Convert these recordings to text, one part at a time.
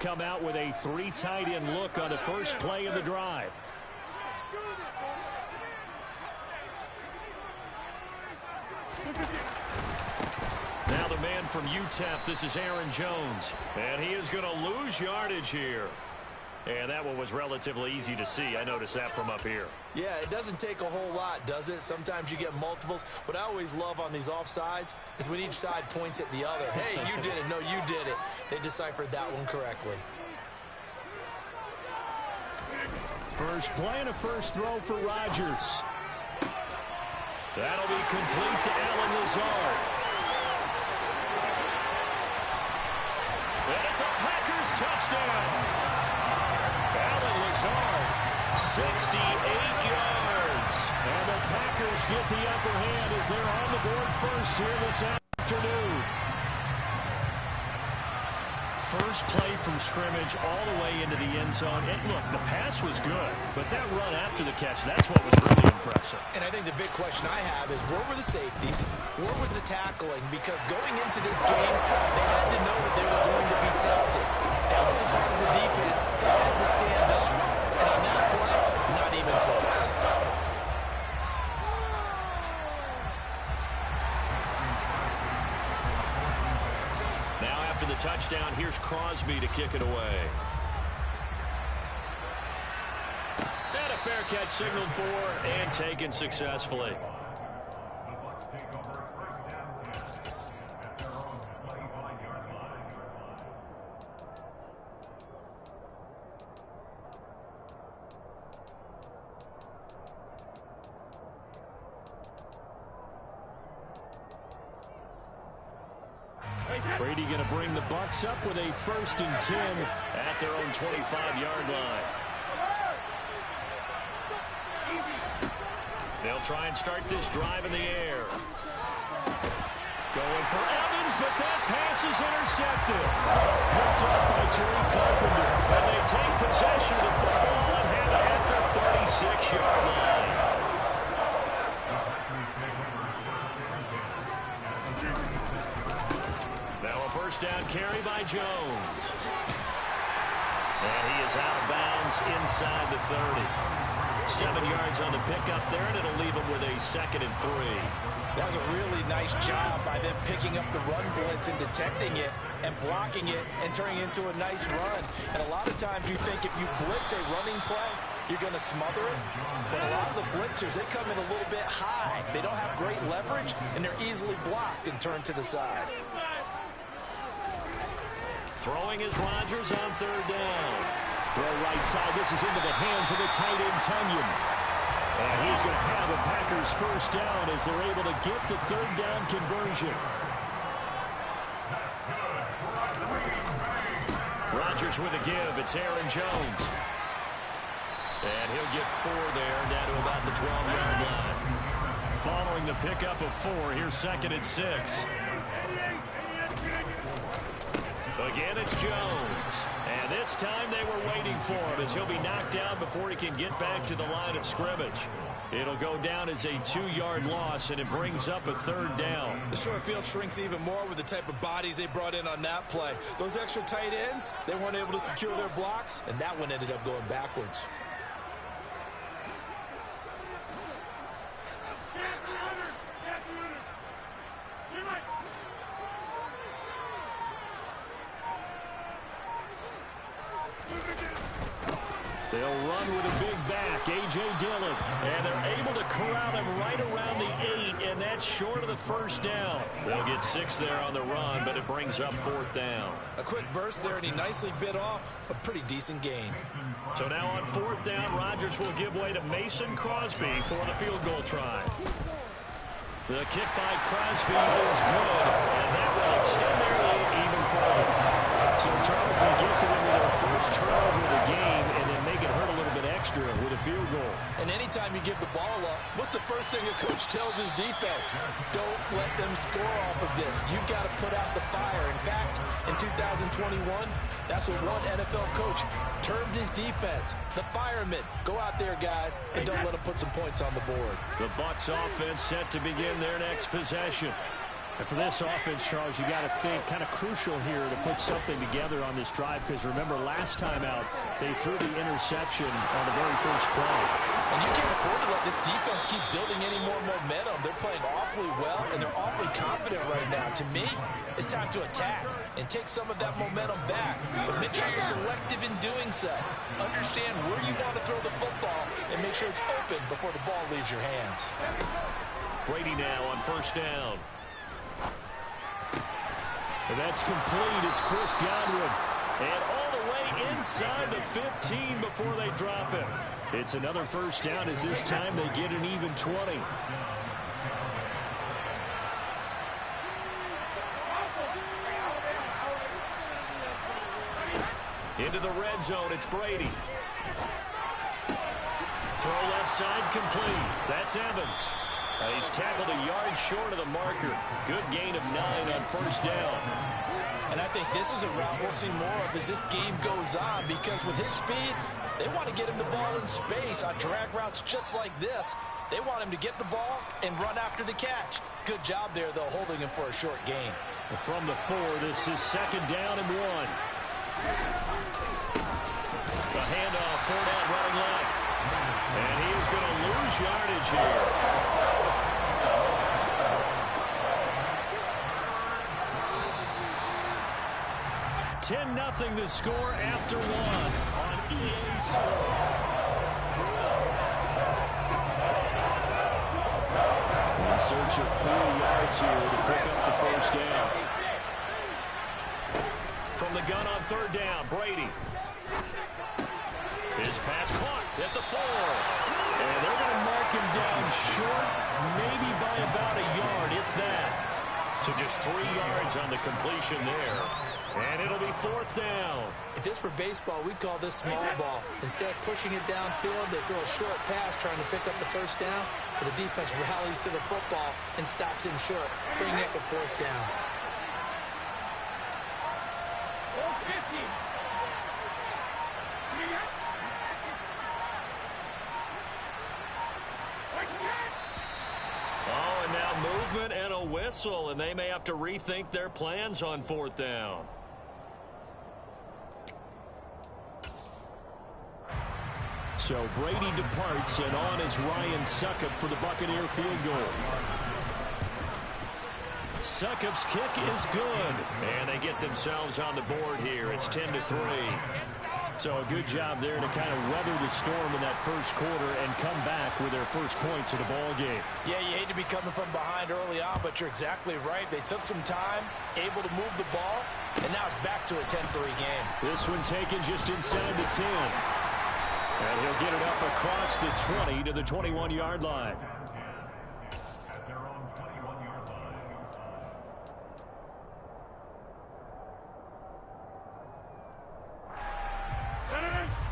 come out with a 3 tight end look on the first play of the drive. Now the man from UTEP, this is Aaron Jones. And he is going to lose yardage here. And that one was relatively easy to see. I noticed that from up here. Yeah, it doesn't take a whole lot, does it? Sometimes you get multiples. What I always love on these offsides is when each side points at the other. Hey, you did it. No, you did it. They deciphered that one correctly. First play and a first throw for Rodgers. That'll be complete to Allen Lazard. And it's a Packers touchdown. Allen Lazard, 68 yards. And the Packers get the upper hand as they're on the board first here this afternoon. First play from scrimmage all the way into the end zone. And look, the pass was good, but that run after the catch, that's what was really impressive. And I think the big question I have is, where were the safeties? Where was the tackling? Because going into this game, they had to know that they were going to be tested. That was a part of the defense. They had to stand up. And on that play, not even close. Now after the touchdown, here's Crosby to kick it away. And a fair catch signaled for and taken successfully. Brady going to bring the Bucs up with a 1st and 10 at their own 25-yard line. They'll try and start this drive in the air. Going for Evans, but that pass is intercepted. Picked up by Terry Carpenter. And they take possession of the football and have it at their 36-yard line. First down carry by Jones. And he is out of bounds inside the 30. 7 yards on the pickup there, and it'll leave him with a 2nd and 3. That was a really nice job by them picking up the run blitz and detecting it and blocking it and turning it into a nice run. And a lot of times you think if you blitz a running play, you're going to smother it. But a lot of the blitzers, they come in a little bit high. They don't have great leverage, and they're easily blocked and turned to the side. Throwing is Rodgers on 3rd down. Throw right side. This is into the hands of the tight end, Tunyon. And he's going to have a Packers 1st down as they're able to get the 3rd down conversion. Rodgers with a give. It's Aaron Jones. And he'll get 4 there, down to about the 12-yard line. Following the pickup of 4, here's 2nd and 6. Again, it's Jones. And this time they were waiting for him as he'll be knocked down before he can get back to the line of scrimmage. It'll go down as a 2-yard loss, and it brings up a 3rd down. The short field shrinks even more with the type of bodies they brought in on that play. Those extra tight ends, they weren't able to secure their blocks, and that one ended up going backwards. They'll run with a big back, A.J. Dillon, and they're able to corral him right around the 8, and that's short of the 1st down. They'll get 6 there on the run, but it brings up 4th down. A quick burst there, and he nicely bit off a pretty decent gain. So now on 4th down, Rodgers will give way to Mason Crosby for the field goal try. The kick by Crosby is good, and that will extend their lead even further. So Charles, they get to them with their first turnover of the game, and then make it hurt a little bit extra with a field goal. And anytime you give the ball up, what's the first thing a coach tells his defense? Don't let them score off of this. You've got to put out the fire. In fact, in 2021, that's what one NFL coach termed his defense. The firemen. Go out there, guys, and don't let them put some points on the board. The Bucs offense set to begin their next possession. And for this offense, Charles, you got to think kind of crucial here to put something together on this drive, because remember last time out they threw the interception on the very first play. And you can't afford to let this defense keep building any more momentum. They're playing awfully well, and they're awfully confident right now. To me, it's time to attack and take some of that momentum back. But make sure you're selective in doing so. Understand where you want to throw the football and make sure it's open before the ball leaves your hands. Brady now on first down. And that's complete. It's Chris Godwin. And all the way inside the 15 before they drop it. It's another first down, as this time they get an even 20. Into the red zone, it's Brady. Throw left side complete. That's Evans. He's tackled a yard short of the marker. Good gain of 9 on first down. And I think this is a route we'll see more of as this game goes on, because with his speed, they want to get him the ball in space on drag routes just like this. They want him to get the ball and run after the catch. Good job there, though, holding him for a short gain. From the 4, this is second down and 1. The handoff, 4 down, running left. And he is going to lose yardage here. 10-0 the score after 1 on EA Sports. In search of 4 yards here to pick up the first down. From the gun on third down, Brady. His pass caught at the 4. And they're going to mark him down short, maybe by about a yard, if that. So just 3 yards on the completion there. And it'll be fourth down. If this were baseball, we'd call this small ball. Instead of pushing it downfield, they throw a short pass trying to pick up the first down. But the defense rallies to the football and stops him short, bringing up a fourth down. Oh, and now movement and a whistle, and they may have to rethink their plans on fourth down. So Brady departs, and on is Ryan Succop for the Buccaneer field goal. Succop's kick is good, and they get themselves on the board here. It's 10-3. So a good job there to kind of weather the storm in that first quarter and come back with their first points of the ball game. Yeah, you hate to be coming from behind early on, but you're exactly right. They took some time, able to move the ball, and now it's back to a 10-3 game. This one taken just inside the 10. And he'll get it up across the 20 to the 21-yard line.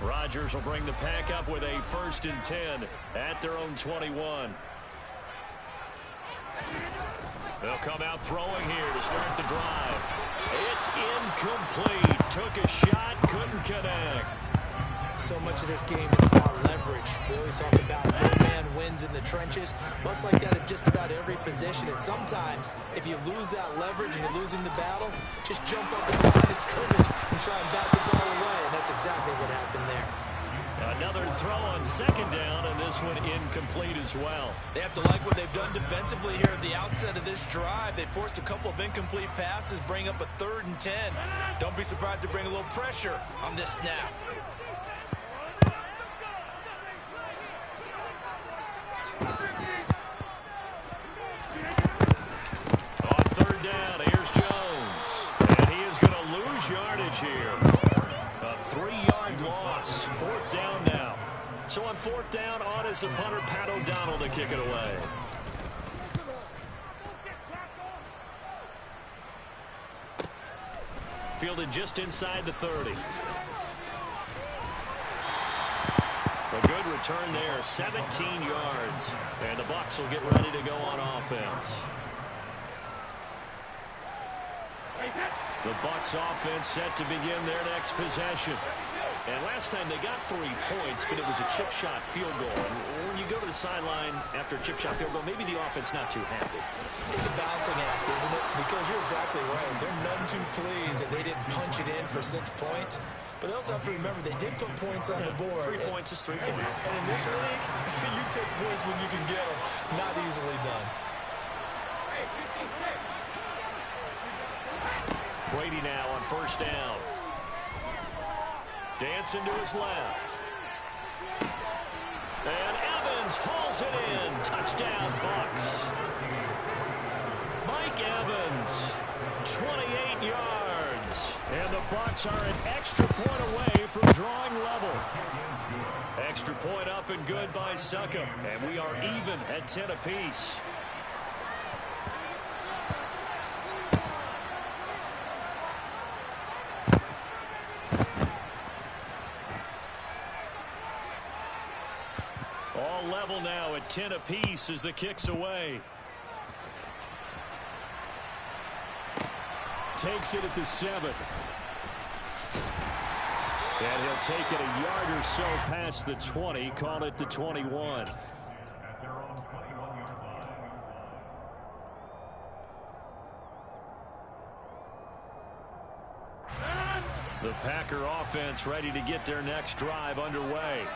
Rodgers will bring the pack up with a 1st and 10 at their own 21. They'll come out throwing here to start the drive. It's incomplete. Took a shot, couldn't connect. So much of this game is about leverage. We always talk about no man wins in the trenches. Well, it's like that at just about every position. And sometimes, if you lose that leverage and you're losing the battle, just jump up at the line of scrimmage and try and bat the ball away. And that's exactly what happened there. Another throw on second down, and this one incomplete as well. They have to like what they've done defensively here at the outset of this drive. They forced a couple of incomplete passes, bring up a 3rd and 10. Don't be surprised to bring a little pressure on this snap. On third down, here's Jones. And he is going to lose yardage here. A 3-yard loss. 4th down now. So on 4th down, on is the punter, Pat O'Donnell, to kick it away. Fielded just inside the 30. A good return there, 17 yards. And the Bucs will get ready to go on offense. The Bucs offense set to begin their next possession. And last time they got 3 points, but it was a chip shot field goal. And when you go to the sideline after a chip shot field goal, maybe the offense not too happy. It's a balancing act, isn't it? Because you're exactly right. They're none too pleased that they didn't punch it in for 6 points. But they also have to remember they did put points on the board. 3 points is 3 points. And in this league, you take points when you can get them. Not easily done. Brady now on first down. Dancing to his left. And Evans hauls it in. Touchdown, Bucks. Mike Evans, 28 yards. And the Bucks are an extra point away from drawing level. Extra point up and good by Succop. And we are even at 10 apiece. All level now at 10 apiece as the kick's away. Takes it at the 7. And he'll take it a yard or so past the 20. Call it the 21. The Packer offense ready to get their next drive underway.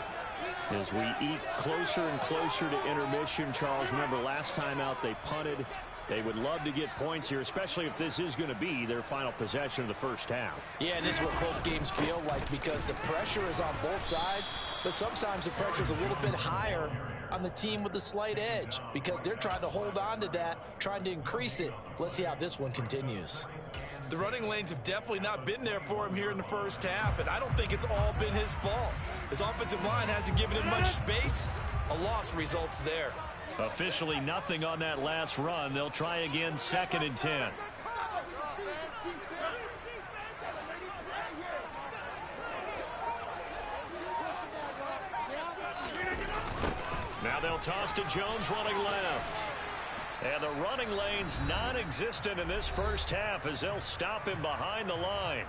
As we eke closer and closer to intermission, Charles, remember last time out they punted. They would love to get points here, especially if this is going to be their final possession of the first half. Yeah, and this is what close games feel like because the pressure is on both sides, but sometimes the pressure is a little bit higher on the team with the slight edge because they're trying to hold on to that, trying to increase it. Let's see how this one continues. The running lanes have definitely not been there for him here in the first half, and I don't think it's all been his fault. His offensive line hasn't given him much space. A loss results there. Officially nothing on that last run. They'll try again, 2nd and 10. Now they'll toss to Jones running left. And the running lane's non-existent in this first half as they'll stop him behind the line.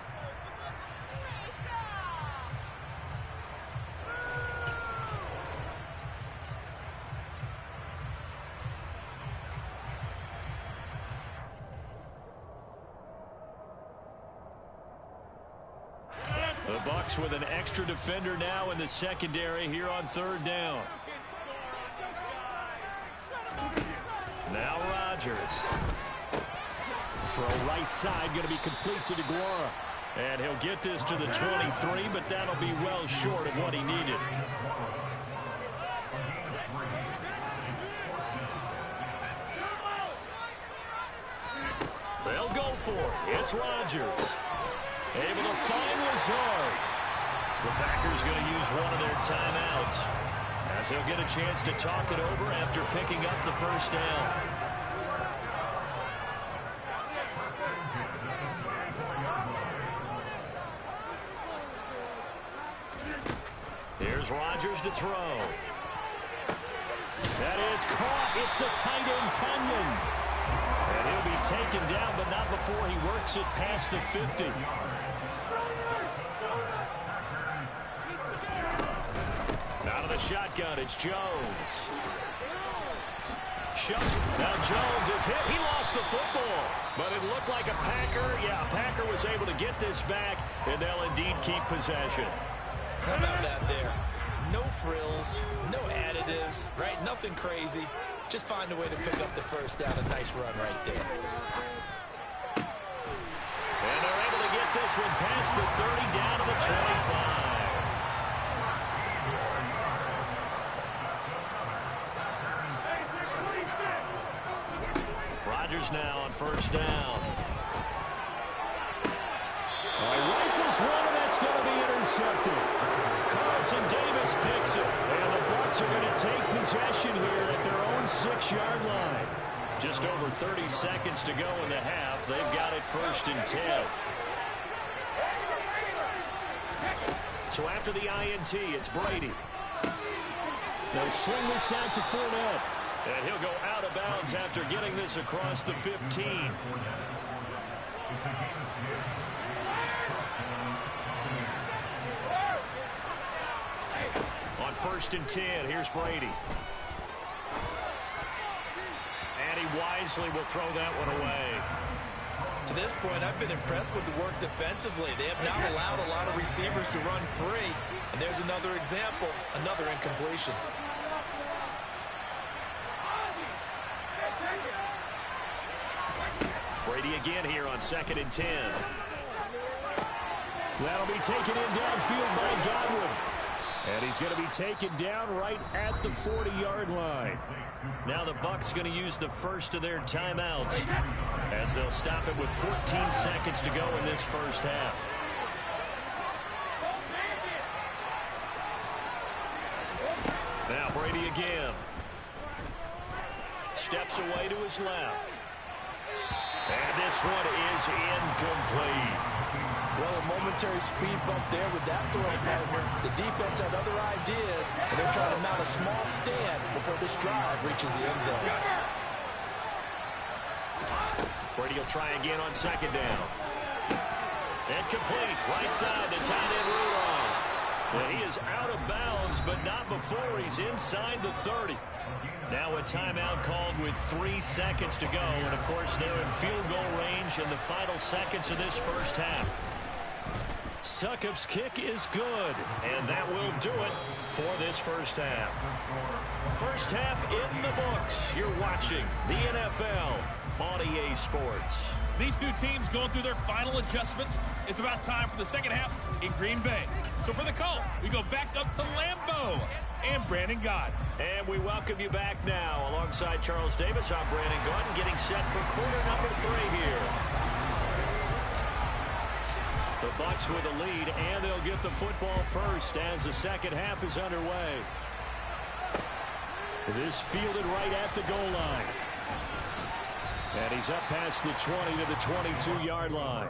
The Bucks with an extra defender now in the secondary here on 3rd down. Now Rodgers. Throw right side, going to be complete to DeGuara. And he'll get this to the 23, but that'll be well short of what he needed. They'll go for it. It's Rodgers. Able to find Lazard. The Packers going to use one of their timeouts as they'll get a chance to talk it over after picking up the first down. Here's Rodgers to throw. That is caught. It's the tight end, Tunyon. And he'll be taken down, but not before he works it past the 50. Out of the shotgun, it's Jones. Now Jones is hit. He lost the football, but it looked like a Packer. Yeah, a Packer was able to get this back, and they'll indeed keep possession. How about that there? No frills, no additives, right? Nothing crazy. Just find a way to pick up the first down. A nice run right there. And they're able to get this one past the 30 down to the 25. Rodgers now on first down. Rifles one, and that's going to be intercepted. Carlton Davis picks it. And the Bucks are going to take possession here at their own 6-yard line. Just over 30 seconds to go in the half. They've got it 1st and 10. So after the INT, it's Brady. They'll swing this out to Fournette. And he'll go out of bounds after getting this across the 15. 1st and 10. Here's Brady. And he wisely will throw that one away. To this point, I've been impressed with the work defensively. They have not allowed a lot of receivers to run free. And there's another example, another incompletion. Brady again here on 2nd and 10. That'll be taken in downfield by Godwin. And he's going to be taken down right at the 40-yard line. Now the Bucs going to use the first of their timeouts as they'll stop it with 14 seconds to go in this first half. Now Brady again. Steps away to his left. And this one is incomplete. Well, a momentary speed bump there with that throw partner. The defense had other ideas, and they're trying to mount a small stand before this drive reaches the end zone. Brady will try again on 2nd down. And complete. Right side to tight end Rudolph. And he is out of bounds, but not before he's inside the 30. Now a timeout called with 3 seconds to go. And, of course, they're in field goal range in the final seconds of this first half. Succop's kick is good, and that will do it for this first half. First half in the books. You're watching the NFL on EA Sports. These two teams going through their final adjustments. It's about time for the second half in Green Bay. So for the call, we go back up to Lambeau and Brandon Gott. And we welcome you back now. Alongside Charles Davis, I'm Brandon Gott, getting set for quarter number 3 here. The Bucs with a lead, and they'll get the football first as the second half is underway. It is fielded right at the goal line. And he's up past the 20 to the 22-yard line.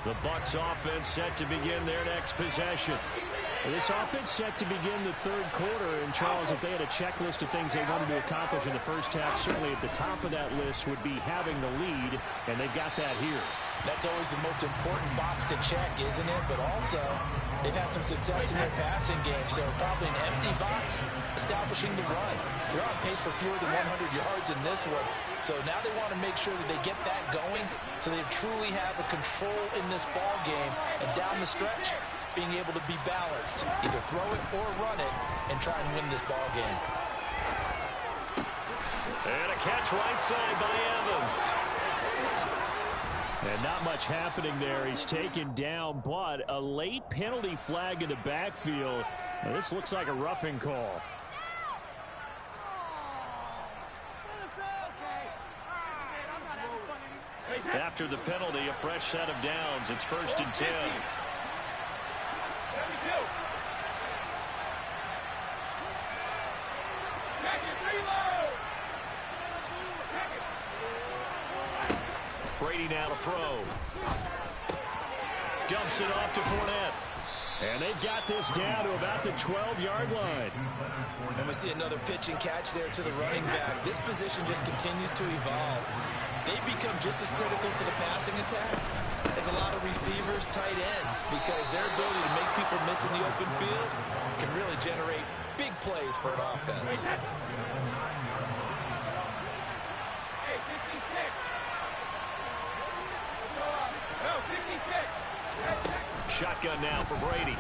The Bucs offense set to begin their next possession. This offense set to begin the third quarter. And, Charles, if they had a checklist of things they wanted to accomplish in the first half, certainly at the top of that list would be having the lead, and they've got that here. That's always the most important box to check, isn't it? But also, they've had some success in their passing game, so probably an empty box establishing the run. They're on pace for fewer than 100 yards in this one. So now they want to make sure that they get that going so they truly have a control in this ball game. And down the stretch, being able to be balanced, either throw it or run it, and try and win this ball game. And a catch right side by Evans. And not much happening there. He's taken down, but a late penalty flag in the backfield. Now, this looks like a roughing call. After the penalty, a fresh set of downs. It's 1st and 10. Brady now to throw. Dumps it off to Fournette. And they've got this down to about the 12-yard line. And we see another pitch and catch there to the running back. This position just continues to evolve. They become just as critical to the passing attack as a lot of receivers, tight ends, because their ability to make people miss in the open field can really generate big plays for an offense. Shotgun now for Brady.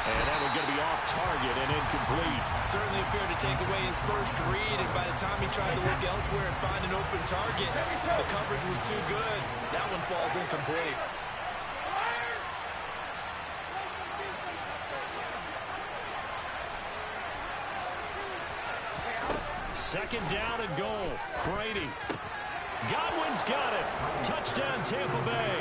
And that one's going to be off target and incomplete. Certainly appeared to take away his first read, and by the time he tried to look elsewhere and find an open target, the coverage was too good. That one falls incomplete. Second down and goal. Brady. Godwin's got it. Touchdown, Tampa Bay.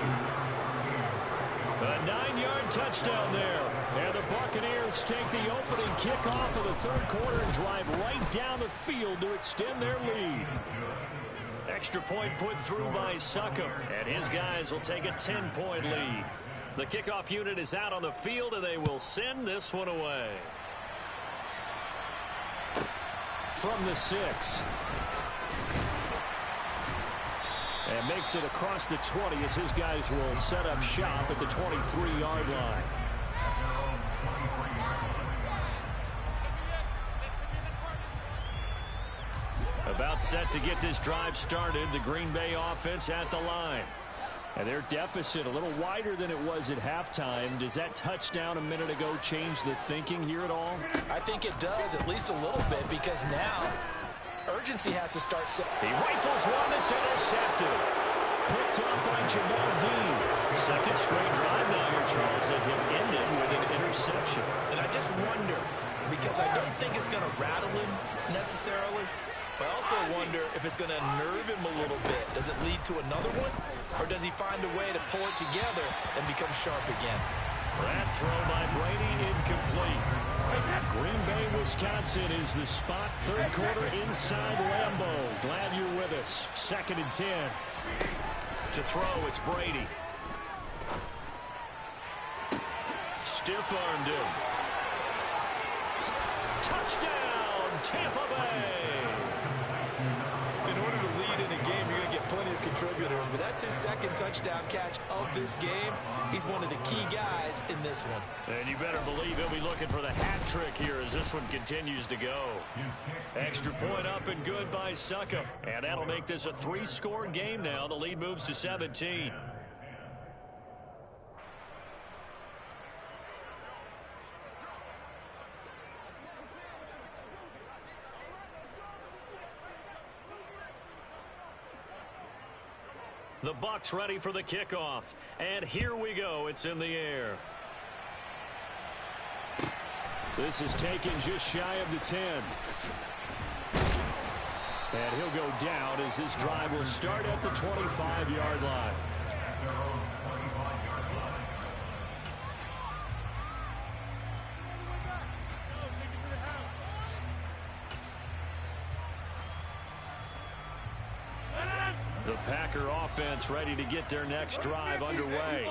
A 9-yard touchdown there. And the Buccaneers take the opening kickoff of the third quarter and drive right down the field to extend their lead. Extra point put through by Shootem, and his guys will take a 10-point lead. The kickoff unit is out on the field, and they will send this one away. From the 6. And makes it across the 20 as his guys will set up shop at the 23-yard line. About set to get this drive started. The Green Bay offense at the line. And their deficit a little wider than it was at halftime. Does that touchdown a minute ago change the thinking here at all? I think it does, at least a little bit, because now urgency has to start. He rifles one that's intercepted. Picked up by Jamal Dean. Second straight drive now here, Charles, that him ended with an interception. And I just wonder, because I don't think it's going to rattle him necessarily, but I also wonder if it's going to nerve him a little bit. Does it lead to another one? Or does he find a way to pull it together and become sharp again? That throw by Brady incomplete. Green Bay, Wisconsin is the spot. Third quarter inside Lambeau. Glad you're with us. 2nd and 10. To throw, it's Brady. Stiff-armed him. Touchdown, Tampa Bay. In order to lead in a game, you're going to get plenty of contributors, but that's his 2nd touchdown catch of this game. He's one of the key guys in this one. And you better believe he'll be looking for the hat trick here as this one continues to go. Extra point up and good by Shootem. And that'll make this a 3-score game now. The lead moves to 17. The Bucs ready for the kickoff. And here we go. It's in the air. This is taken just shy of the 10. And he'll go down as this drive will start at the 25-yard line. The Packer offense ready to get their next drive underway.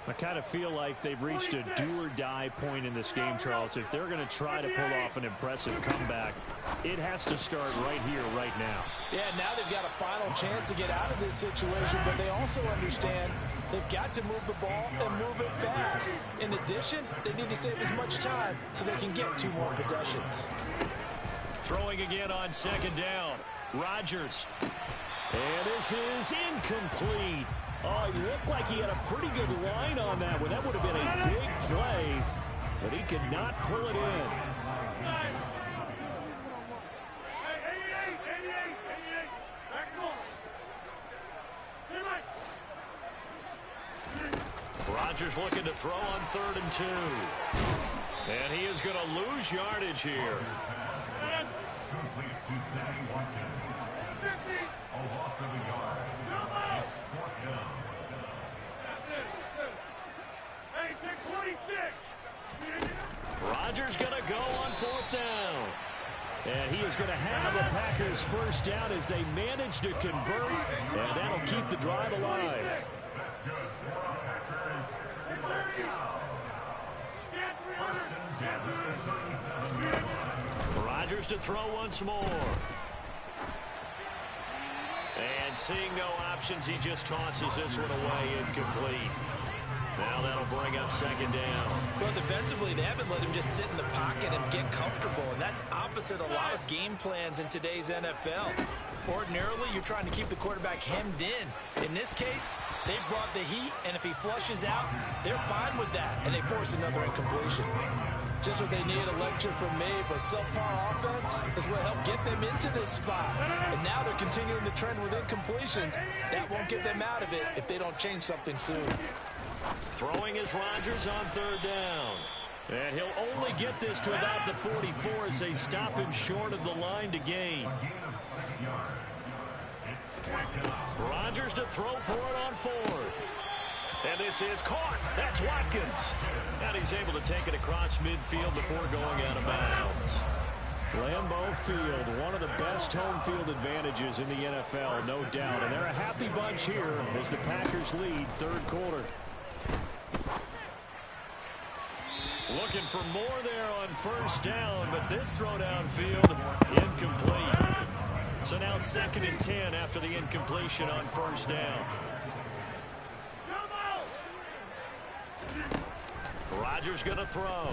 I kind of feel like they've reached a do-or-die point in this game, Charles. If they're going to try to pull off an impressive comeback, it has to start right here, right now. Yeah, now they've got a final chance to get out of this situation, but they also understand they've got to move the ball and move it fast. In addition, they need to save as much time so they can get 2 more possessions. Throwing again on 2nd down. Rodgers. And this is incomplete. Oh, he looked like he had a pretty good line on that one. That would have been a big play, but he could not pull it in. Rodgers looking to throw on 3rd and 2. And he is going to lose yardage here. Rodgers going to go on 4th down. And he is going to have the Packers first down as they manage to convert. And that'll keep the drive alive. Rodgers to throw once more. And seeing no options, he just tosses this one away incomplete. Now that'll bring up 2nd down. Well, defensively, they haven't let him just sit in the pocket and get comfortable, and that's opposite a lot of game plans in today's NFL. Ordinarily, you're trying to keep the quarterback hemmed in. In this case, they brought the heat, and if he flushes out, they're fine with that, and they force another incompletion. Just what they need, a lecture from me, but subpar offense is what helped get them into this spot. And now they're continuing the trend with incompletions. That won't get them out of it if they don't change something soon. Throwing is Rodgers on 3rd down. And he'll only get this to about the 44 as they stop him short of the line to gain. Rodgers to throw for it on 4th. And this is caught. That's Watkins. And he's able to take it across midfield before going out of bounds. Lambeau Field, one of the best home field advantages in the NFL, no doubt. And they're a happy bunch here as the Packers lead third quarter. Looking for more there on first down, but this throw downfield incomplete. So now 2nd and 10 after the incompletion on first down. Rodgers going to throw.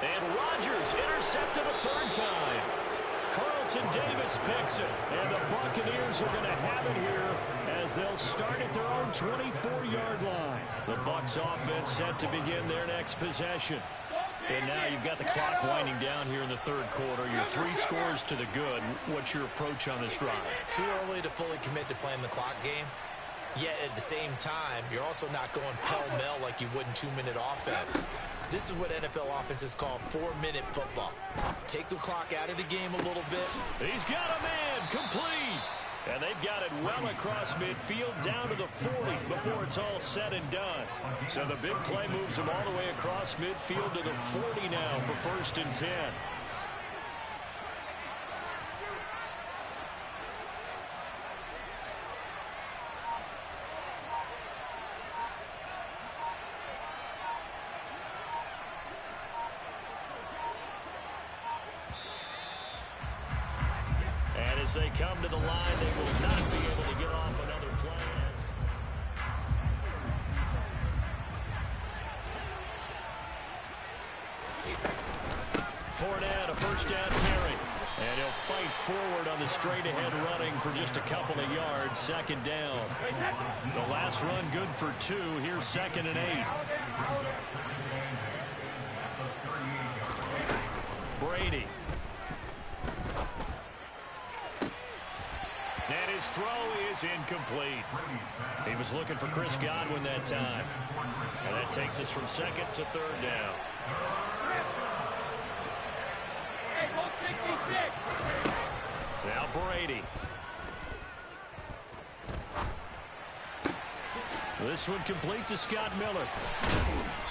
And Rodgers intercepted a 3rd time. Carlton Davis picks it. And the Buccaneers are going to have it here as they'll start at their own 24-yard line. The Bucs offense set to begin their next possession. And now you've got the clock winding down here in the third quarter. You're 3 scores to the good. What's your approach on this drive? Too early to fully commit to playing the clock game. Yet at the same time, you're also not going pell-mell like you would in 2-minute offense. This is what NFL offenses call 4-minute football. Take the clock out of the game a little bit. He's got a man complete. And they've got it well across midfield down to the 40 before it's all said and done. So the big play moves him all the way across midfield to the 40 now for 1st and 10. As they come to the line, they will not be able to get off another play. Fournette, a first down carry. And he'll fight forward on the straight-ahead running for just a couple of yards. 2nd down. The last run good for 2. Here's 2nd and 8. Brady. And his throw is incomplete. He was looking for Chris Godwin that time. And that takes us from 2nd to 3rd down. Now Brady. This one complete to Scott Miller.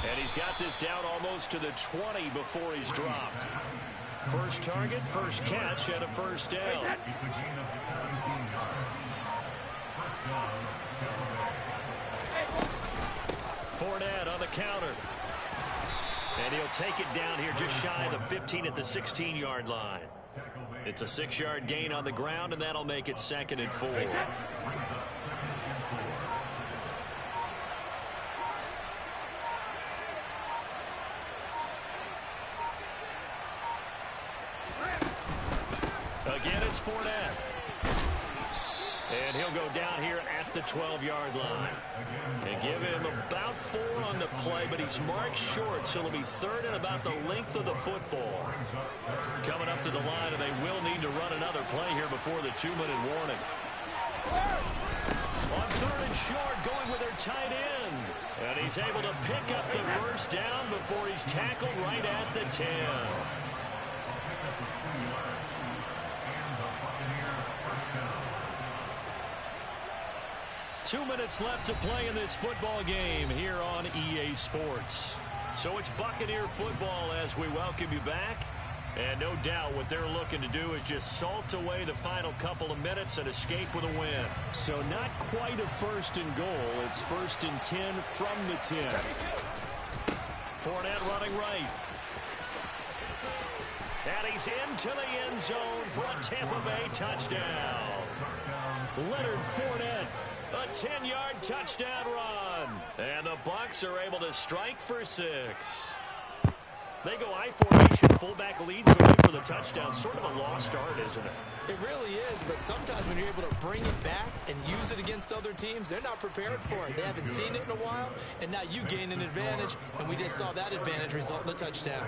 And he's got this down almost to the 20 before he's dropped. First target, first catch, and a first down. Fournette on the counter. And he'll take it down here just shy of the 15 at the 16-yard line. It's a 6-yard gain on the ground, and that'll make it 2nd and 4. Again, it's Fournette. And he'll go down here at the 12-yard line. And give him about 4 on the play, but he's marked short, so it'll be 3rd and about the length of the football. Coming up to the line, and they will need to run another play here before the 2-minute warning. On 3rd and short, going with their tight end. And he's able to pick up the first down before he's tackled right at the 10. 2 minutes left to play in this football game here on EA Sports. So it's Buccaneer football as we welcome you back. And no doubt what they're looking to do is just salt away the final couple of minutes and escape with a win. So not quite a 1st and goal. It's 1st and 10 from the 10. Fournette running right. And he's into the end zone for a Tampa Bay touchdown. Leonard Fournette, a 10-yard touchdown run. And the Bucs are able to strike for 6. They go I-formation, fullback leads the way for the touchdown. Sort of a lost art, isn't it? It really is, but sometimes when you're able to bring it back and use it against other teams, they're not prepared for it. They haven't seen it in a while, and now you gain an advantage, and we just saw that advantage result in a touchdown.